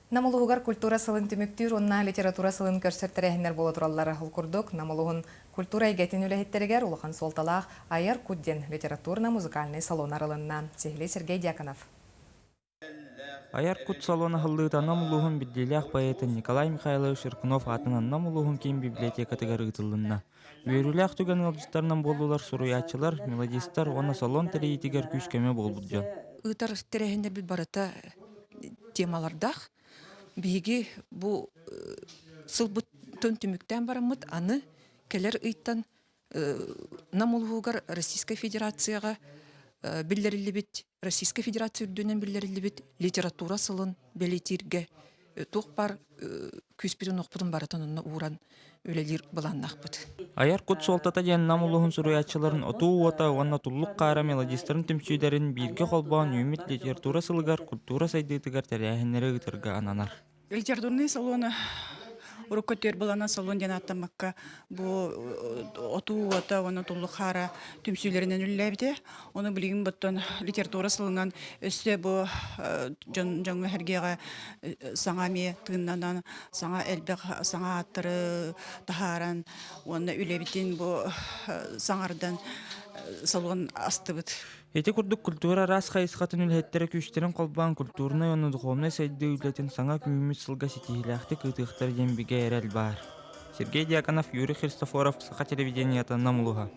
Намылуғар культура сылын түміктір, онна литература сылын көрсеттерәхінер болы тураллары құлкурдық. Намылуғын культура егетін үләхеттерігер улахан солталақ Аяр Кудден литературно-музыкальный салон арылынна. Сехли Сергей Дьяконов. Аяр Куд салона хыллыта намылуғын бидделях поэта Николай Михайлович Иркунов атынан намылуғын кем библиотекатыгар ытылынна. Үйерулях түген алжыстарынан болулар суруячылар, мелодистар, оны салон тәрейітігер күшкеме болбуджан. Ытар тәрәхіндер біл барыта темалардақ. Биги бу сылбыт түміктен барамыд, аны келер ыйттан намылуғар Российская Федерацияға білдерілі бит, Российская Федерация үрдінен білдерілі бит литература сылын белетирге тоқ бар күспірін оқпыдың баратынына уран өлелер баланнақ бұд. Аяр Куд солтата ден намылуғын суруячыларын отуу ота, онна тұллық қара мелодистерін түмсүйдерін бірге қолбауын үміт литература сылығар, культура сайдыйтығар тәрәхінері ұтырға ананар. Литературный салон уруккөтөр балана салон ден аттамакка бу отуу ота оны туллухара түмсүйлеринен үлләбде. Оны билигин боттон литература салонан өстө бу жаңы хергега саңами тыннанан саңа элбек саңа аттыры тахаран оны үлебитин бу саңардан салон астыбыт. Эти курдук культура рас хайсқатын үлхеттері күштерін қолбан культурны оны дұғымны сайды үлетін саңа күміміз сылға сетихилақты кытықтар дембеге әрәл бар. Сергей Дьяконов, Юрий Христофоров, Саха телевидениятан Намылуға.